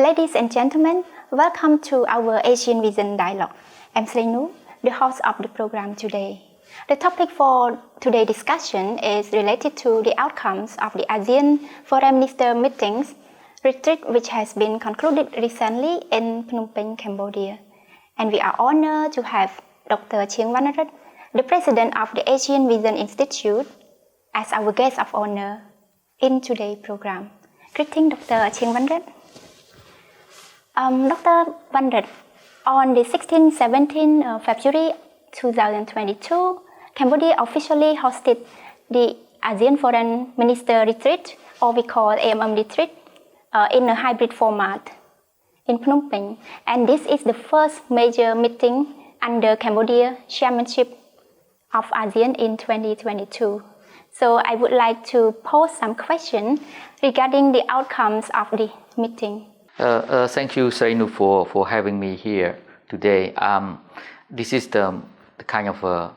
Ladies and gentlemen, welcome to our Asian Vision Dialogue. I'm Srenu, the host of the program today. The topic for today's discussion is related to the outcomes of the ASEAN Foreign Minister Meetings retreat which has been concluded recently in Phnom Penh, Cambodia. And we are honored to have Dr. Chieng Vanrat, the president of the Asian Vision Institute, as our guest of honor in today's program. Greeting Dr. Chieng Vanrat. Dr. Vanrat, on the 16-17 February 2022, Cambodia officially hosted the ASEAN Foreign Minister Retreat, or we call AMM Retreat, in a hybrid format in Phnom Penh. And this is the first major meeting under Cambodia chairmanship of ASEAN in 2022. So I would like to pose some questions regarding the outcomes of the meeting. Thank you, Srenu, for having me here today. This is the kind of a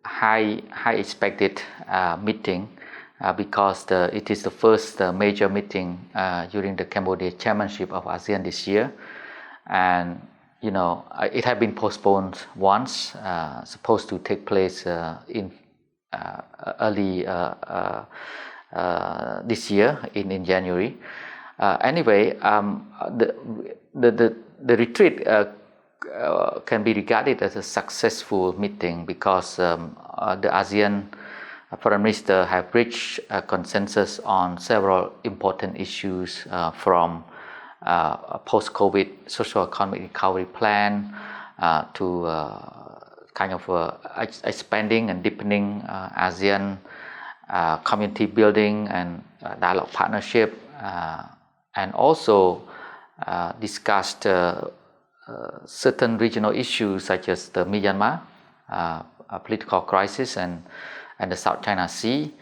high expected meeting because it is the first major meeting during the Cambodia chairmanship of ASEAN this year, and it had been postponed once, supposed to take place in early this year in January. Anyway, the retreat can be regarded as a successful meeting because the ASEAN foreign minister have reached a consensus on several important issues from a post-COVID social economic recovery plan to kind of expanding and deepening ASEAN community building and dialogue partnership, and also discussed certain regional issues such as the Myanmar political crisis and the South China Sea.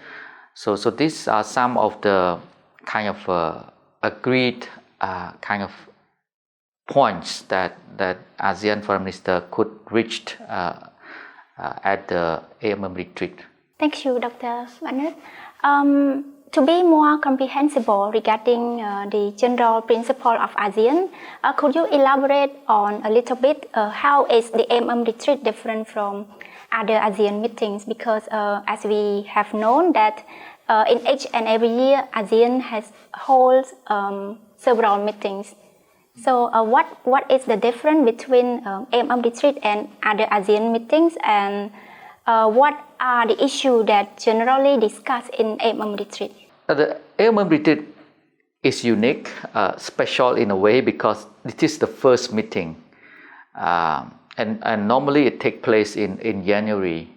So these are some of the kind of agreed kind of points that ASEAN Foreign Minister could reach at the AMM Retreat. Thank you, Dr. Vanrat. To be more comprehensible regarding the general principle of ASEAN, could you elaborate on a little bit how is the AMM Retreat different from other ASEAN meetings? Because as we have known that in each and every year ASEAN holds several meetings. So what is the difference between AMM Retreat and other ASEAN meetings, and what are the issues that generally discussed in AMM Retreat? The AMM Retreat is unique, special in a way because it is the first meeting, and normally it takes place in January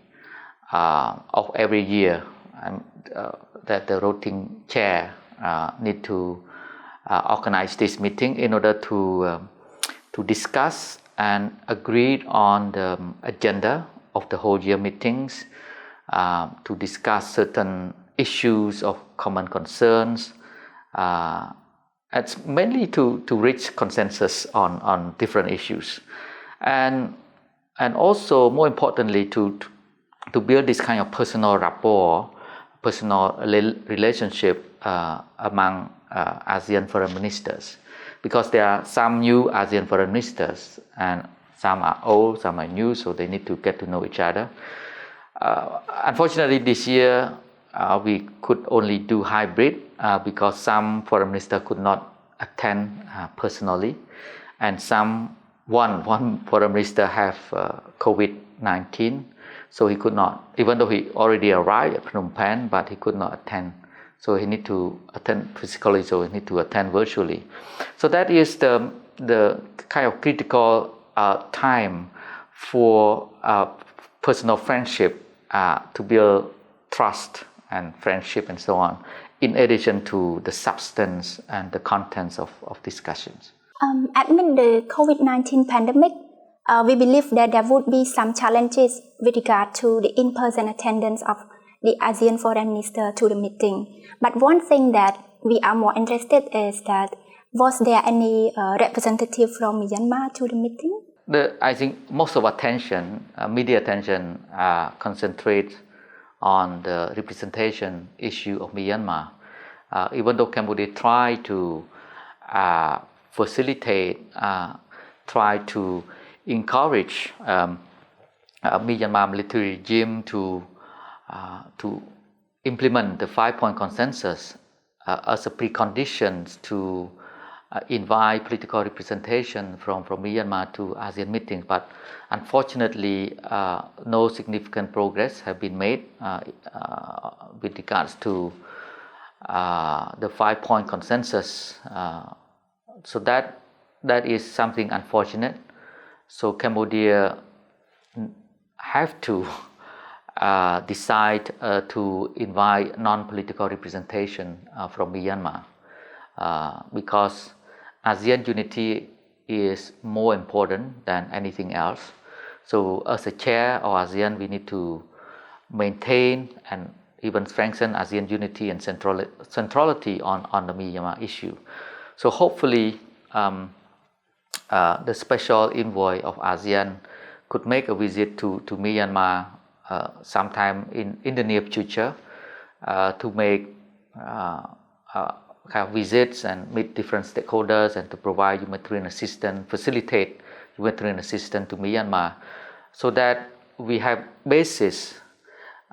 of every year, and that the rotating chair need to organize this meeting in order to discuss and agree on the agenda of the whole year meetings, to discuss certain issues of common concerns. It's mainly to reach consensus on different issues, and also more importantly to build this kind of personal rapport, personal relationship among ASEAN foreign ministers, because there are some new ASEAN foreign ministers and some are old, some are new, so they need to get to know each other. Unfortunately, this year we could only do hybrid because some foreign minister could not attend personally, and one foreign minister have COVID-19, so he could not, even though he already arrived at Phnom Penh, but he could not attend. So he need to attend physically, so he need to attend virtually. So that is the kind of critical time for personal friendship, to build trust and friendship and so on, in addition to the substance and the contents of discussions. Amid the COVID-19 pandemic, we believe that there would be some challenges with regard to the in-person attendance of the ASEAN Foreign Minister to the meeting. But one thing that we are more interested is that was there any representative from Myanmar to the meeting? I think most of attention, media attention, concentrates on the representation issue of Myanmar. Even though Cambodia tried to facilitate, try to encourage Myanmar military regime to implement the 5-point consensus as a precondition to invite political representation from Myanmar to ASEAN meetings. But unfortunately, no significant progress have been made with regards to the 5-point consensus. So that is something unfortunate. So Cambodia have to decide to invite non-political representation from Myanmar because ASEAN unity is more important than anything else. So as a chair of ASEAN, we need to maintain and even strengthen ASEAN unity and centrality on the Myanmar issue. So hopefully the special envoy of ASEAN could make a visit to Myanmar sometime in the near future to make kind of visits and meet different stakeholders and to provide humanitarian assistance, facilitate humanitarian assistance to Myanmar, so that we have basis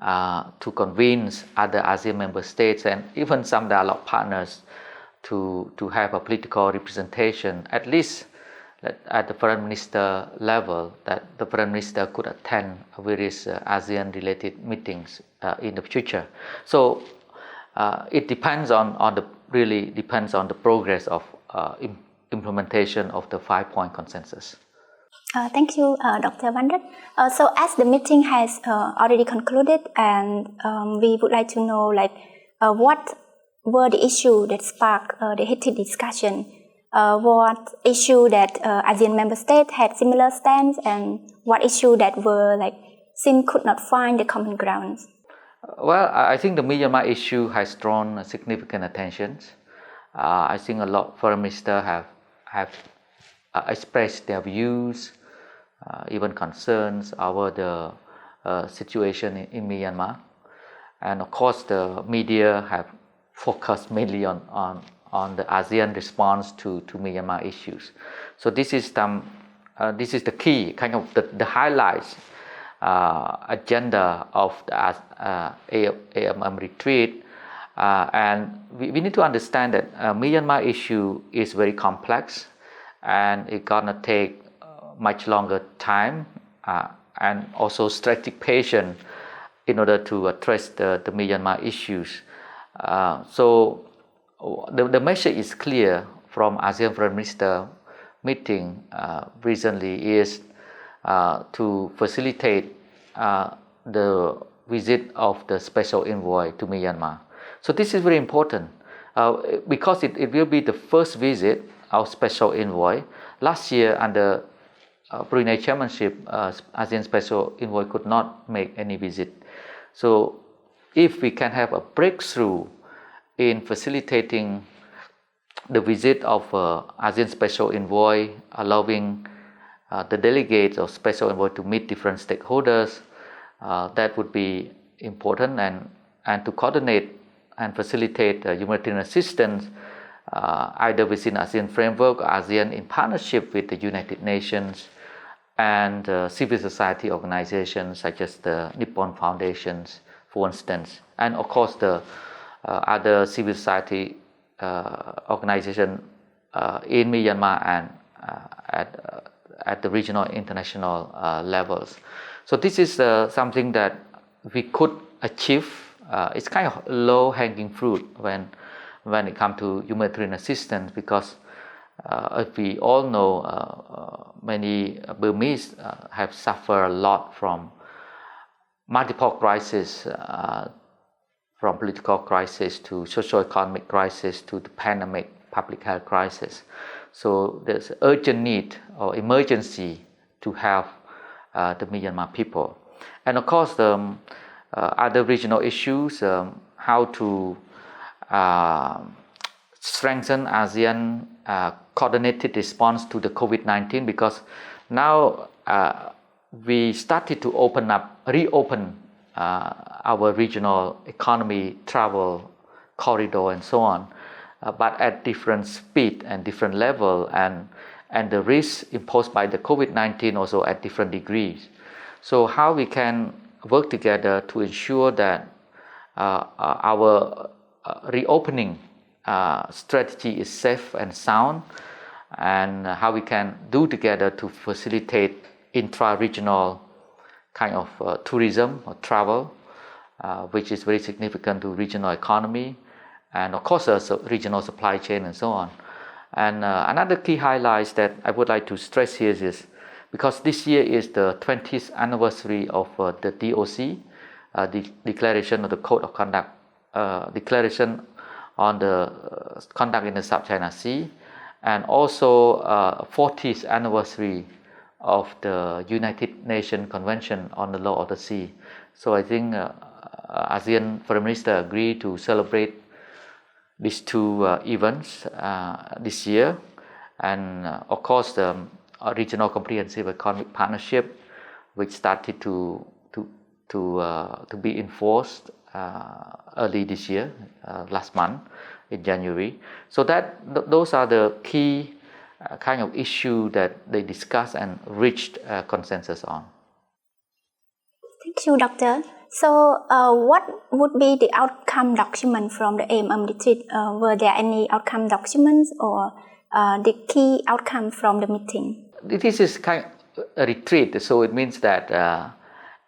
to convince other ASEAN member states and even some dialogue partners to have a political representation, at least at the foreign minister level, that the foreign minister could attend various ASEAN related meetings in the future. So it depends really depends on the progress of implementation of the 5-point consensus. Thank you, Dr. Vanrat. So as the meeting has already concluded, and we would like to know what were the issues that sparked the heated discussion? What issue that ASEAN member states had similar stance, and what issue that were seem could not find the common grounds? Well, I think the Myanmar issue has drawn significant attention. I think a lot of foreign ministers have expressed their views, even concerns over the situation in Myanmar, and of course the media have focused mainly on the ASEAN response to Myanmar issues. So this is the key kind of the highlights agenda of the AMM Retreat, and we need to understand that Myanmar issue is very complex and it's gonna take much longer time and also strategic patience in order to address the Myanmar issues. So the message is clear from ASEAN Foreign Minister meeting recently is to facilitate the visit of the special envoy to Myanmar. So this is very important because it will be the first visit of special envoy. Last year under Brunei chairmanship, ASEAN special envoy could not make any visit. So if we can have a breakthrough in facilitating the visit of ASEAN special envoy, allowing the delegates of special envoy to meet different stakeholders, that would be important, and to coordinate and facilitate humanitarian assistance either within ASEAN framework or ASEAN in partnership with the United Nations and civil society organizations such as the Nippon Foundations, for instance, and of course the other civil society organization in Myanmar and at the regional international levels. So this is something that we could achieve. It's kind of low-hanging fruit when it comes to humanitarian assistance, because as we all know, many Burmese have suffered a lot from multiple crises, from political crisis to socio-economic crisis to the pandemic, public health crisis. So there's urgent need or emergency to help the Myanmar people. And of course the other regional issues, how to strengthen ASEAN coordinated response to the COVID-19, because now we started to reopen our regional economy, travel corridor and so on. but at different speed and different level, and the risks imposed by the COVID-19 also at different degrees. So how we can work together to ensure that our reopening strategy is safe and sound, and how we can do together to facilitate intra-regional kind of tourism or travel, which is very significant to regional economy, and of course regional supply chain and so on. And another key highlights that I would like to stress here is because this year is the 20th anniversary of the DOC, the Declaration of the Code of Conduct, Declaration on the Conduct in the South China Sea, and also 40th anniversary of the United Nations Convention on the Law of the Sea. So I think ASEAN Foreign Minister agreed to celebrate these two events this year, and of course the Regional Comprehensive Economic Partnership, which started to be enforced early this year, last month in January. So those are the key kind of issue that they discussed and reached consensus on. Thank you, Doctor. So, what would be the outcome document from the AMM Retreat? Were there any outcome documents or the key outcome from the meeting? This is kind of a retreat, so it means that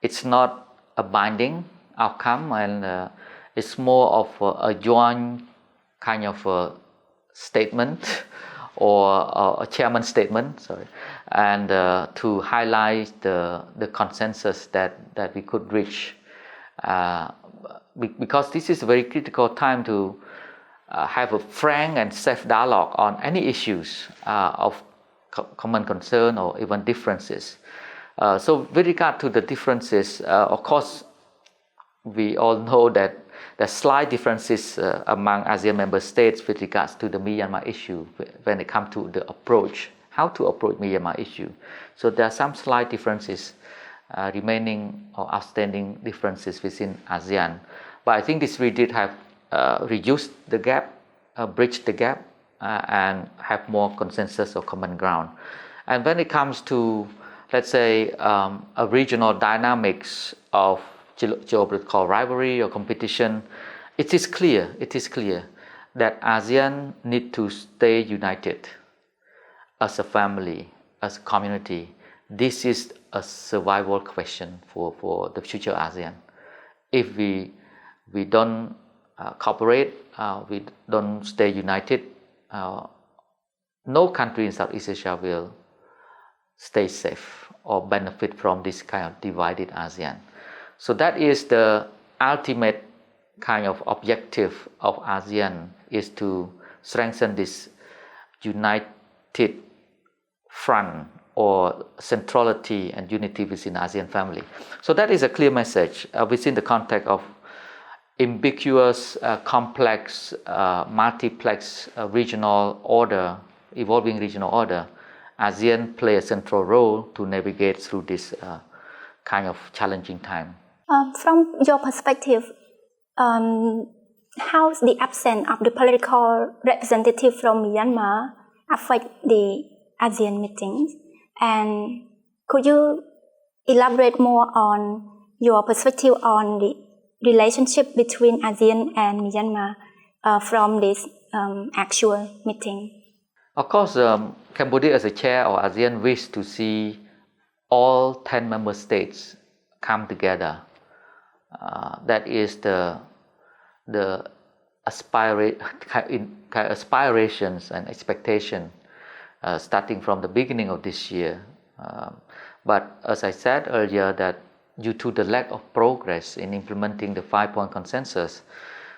it's not a binding outcome, and it's more of a joint kind of a statement or a chairman statement, and to highlight the consensus that we could reach, because this is a very critical time to have a frank and safe dialogue on any issues of common concern or even differences. So with regard to the differences, of course, we all know that there's slight differences among ASEAN member states with regards to the Myanmar issue when it comes to the approach, how to approach Myanmar issue. So there are some slight differences remaining or outstanding differences within ASEAN. But I think this we did have reduced the gap, bridged the gap, and have more consensus or common ground. And when it comes to, let's say, a regional dynamics of geopolitical rivalry or competition, it is clear that ASEAN need to stay united as a family, as a community. This is a survival question for the future ASEAN. If we don't cooperate, we don't stay united, no country in Southeast Asia will stay safe or benefit from this kind of divided ASEAN. So that is the ultimate kind of objective of ASEAN, is to strengthen this united front or centrality and unity within ASEAN family. So that is a clear message within the context of ambiguous, complex, multiplex regional order, evolving regional order. ASEAN play a central role to navigate through this kind of challenging time. From your perspective, how the absence of the political representative from Myanmar affect the ASEAN meetings? And could you elaborate more on your perspective on the relationship between ASEAN and Myanmar from this actual meeting? Of course, Cambodia as a chair of ASEAN wishes to see all 10 member states come together. That is the aspirations and expectation starting from the beginning of this year. But as I said earlier, that due to the lack of progress in implementing the 5-point consensus,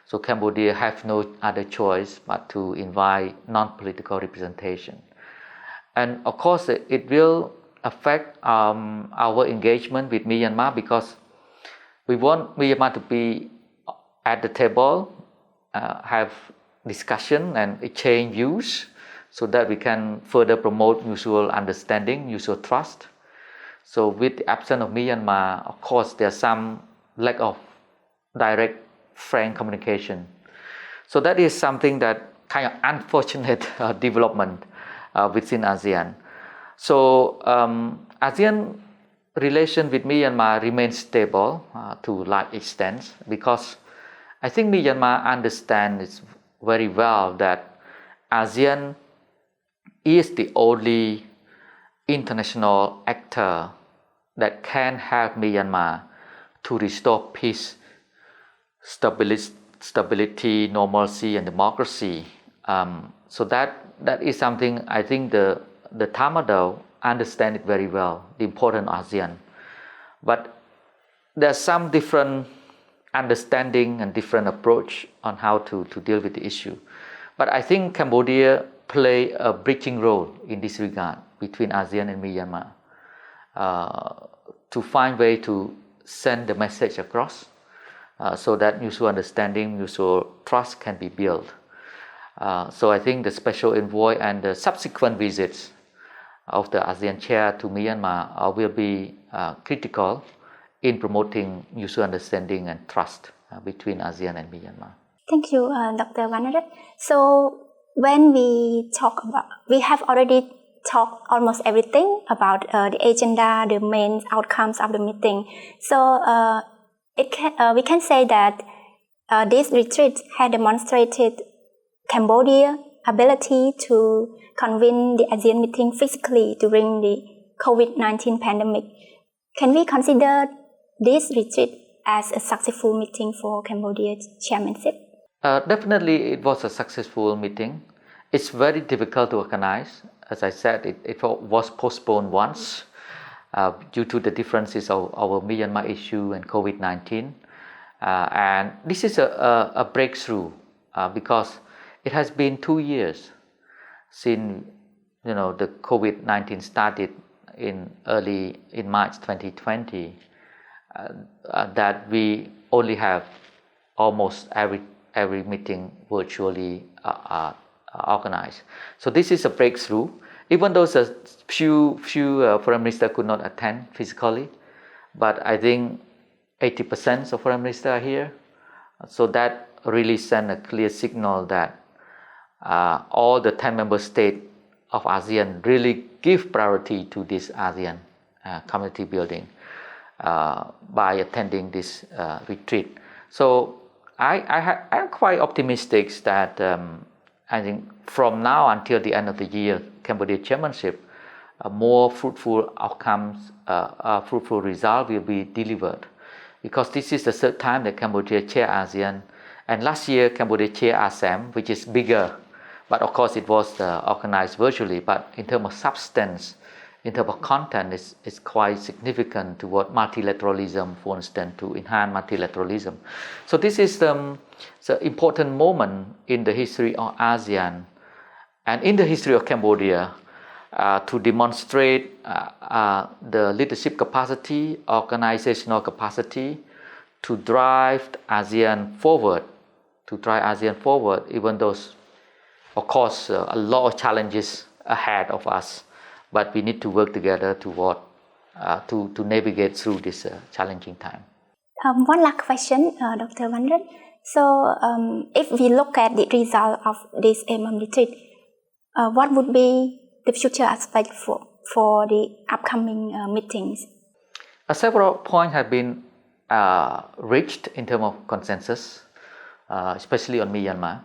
so Cambodia have no other choice but to invite non-political representation. And of course, it will affect our engagement with Myanmar, because we want Myanmar to be at the table, have discussion and exchange views, so that we can further promote mutual understanding, mutual trust. So with the absence of Myanmar, of course, there's some lack of direct, frank communication. So that is something that kind of unfortunate development within ASEAN. So ASEAN relation with Myanmar remains stable to large extent because I think Myanmar understands very well that ASEAN is the only international actor that can help Myanmar to restore peace, stability, normalcy, and democracy. So that is something I think the Tamil understand it very well, the importance of ASEAN. But there's some different understanding and different approach on how to deal with the issue. But I think Cambodia play a bridging role in this regard between ASEAN and Myanmar to find way to send the message across so that mutual understanding, mutual trust can be built. So I think the special envoy and the subsequent visits of the ASEAN chair to Myanmar will be critical in promoting mutual understanding and trust between ASEAN and Myanmar. Thank you, Dr. Vanarat. So when we have already talked almost everything about the agenda, the main outcomes of the meeting. So we can say that this retreat had demonstrated Cambodia's ability to convene the ASEAN meeting physically during the COVID-19 pandemic. Can we consider this retreat as a successful meeting for Cambodia's chairmanship? Definitely it was a successful meeting. It's very difficult to organize. As I said, it was postponed once due to the differences of our Myanmar issue and COVID-19. And this is a breakthrough because it has been 2 years since the COVID-19 started in March 2020 that we only have almost every meeting virtually organized. So this is a breakthrough. Even though a few foreign ministers could not attend physically, but I think 80% of foreign ministers are here. So that really sent a clear signal that all the 10 member states of ASEAN really give priority to this ASEAN community building by attending this retreat. So I'm quite optimistic that I think from now until the end of the year, Cambodia chairmanship, more fruitful outcomes, fruitful results will be delivered. Because this is the third time that Cambodia chair ASEAN, and last year Cambodia chair ASEM, which is bigger, but of course it was organized virtually. But in terms of substance, in terms of content, it's quite significant toward multilateralism, for instance, to enhance multilateralism. So this is the important moment in the history of ASEAN and in the history of Cambodia to demonstrate the leadership capacity, organizational capacity to drive ASEAN forward, even though, of course, a lot of challenges ahead of us. But we need to work together to navigate through this challenging time. One last question, Dr. Vanarat. So, if we look at the result of this AMM Retreat, what would be the future aspect for the upcoming meetings? Several points have been reached in terms of consensus, especially on Myanmar.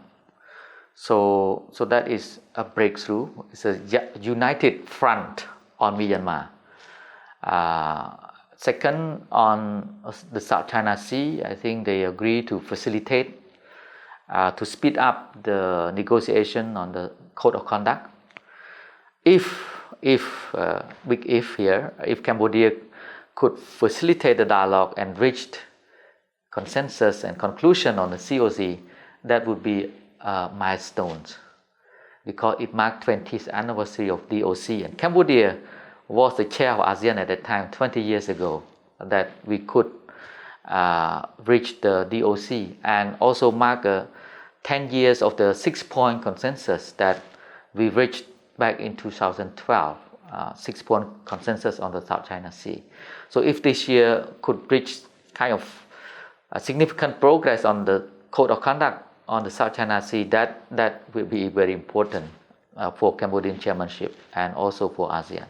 So that is a breakthrough. It's a united front on Myanmar. Second, on the South China Sea, I think they agree to facilitate, to speed up the negotiation on the code of conduct. Big if here, if Cambodia could facilitate the dialogue and reach consensus and conclusion on the COC, that would be milestones because it marked 20th anniversary of DOC, and Cambodia was the chair of ASEAN at that time 20 years ago that we could reach the DOC and also mark 10 years of the 6-point consensus that we reached back in 2012, 6-point consensus on the South China Sea. So if this year could reach kind of a significant progress on the code of conduct, on the South China Sea, that will be very important for Cambodian chairmanship and also for ASEAN.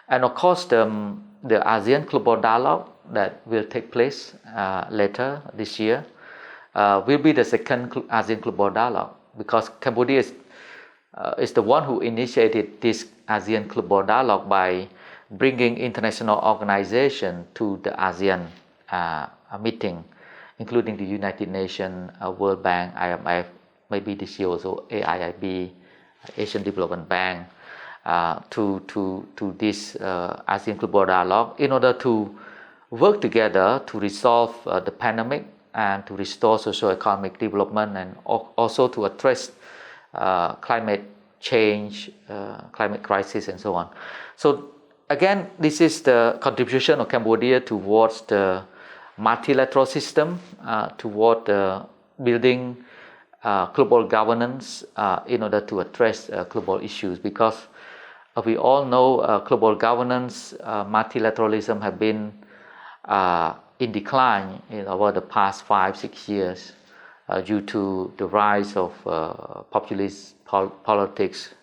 And of course, the ASEAN Global Dialogue that will take place later this year will be the second ASEAN Global Dialogue, because Cambodia is the one who initiated this ASEAN Global Dialogue by bringing international organizations to the ASEAN meeting, including the United Nations, World Bank, IMF, maybe this year also AIIB, Asian Development Bank, to this ASEAN Global Dialogue in order to work together to resolve the pandemic and to restore socio-economic development, and also to address climate change, climate crisis, and so on. So again, this is the contribution of Cambodia towards the multilateral system, toward building global governance in order to address global issues, because we all know global governance, multilateralism have been in decline over the past 5-6 years due to the rise of populist politics,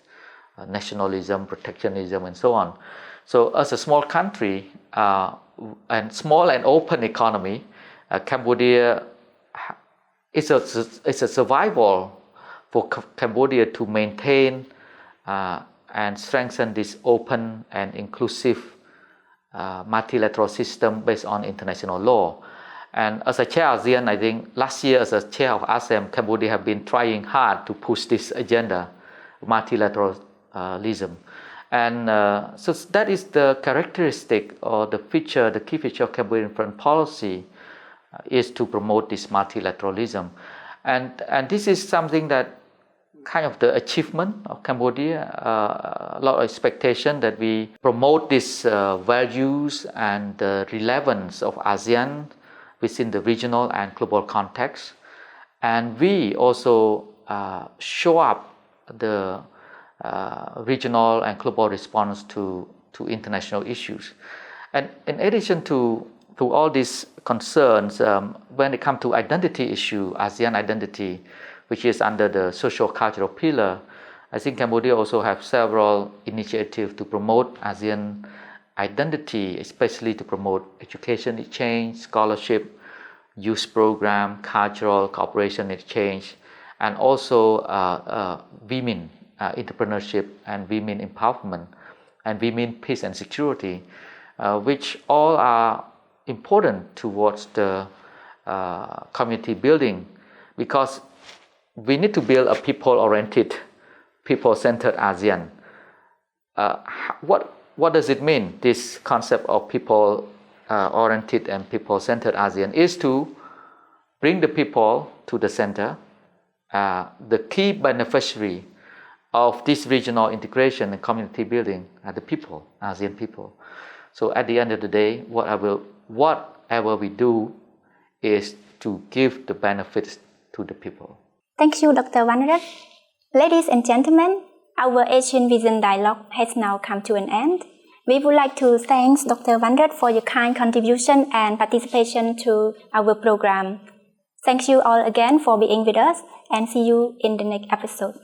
nationalism, protectionism, and so on. So as a small country and small and open economy, Cambodia is a survival for Cambodia to maintain and strengthen this open and inclusive multilateral system based on international law. And as a chair of ASEAN, I think last year as a chair of ASEAN, Cambodia have been trying hard to push this agenda, multilateralism. And so that is the characteristic or the feature, the key feature of Cambodian foreign policy is to promote this multilateralism. And this is something that kind of the achievement of Cambodia, a lot of expectation that we promote these values and the relevance of ASEAN within the regional and global context. And we also show up the regional and global response to international issues. And in addition to all these concerns, when it comes to identity issue, ASEAN identity, which is under the social cultural pillar, I think Cambodia also have several initiatives to promote ASEAN identity, especially to promote education exchange, scholarship, youth program, cultural cooperation exchange, and also women entrepreneurship and women empowerment and women peace and security, which all are important towards the community building, because we need to build a people-oriented, people-centered ASEAN. What does it mean? This concept of people-oriented and people-centered ASEAN is to bring the people to the center. The key beneficiary of this regional integration and community building are the people, ASEAN people. So at the end of the day, whatever we do is to give the benefits to the people. Thank you, Dr. Vanrat. Ladies and gentlemen, our Asian Vision Dialogue has now come to an end. We would like to thank Dr. Vanrat for your kind contribution and participation to our program. Thank you all again for being with us, and see you in the next episode.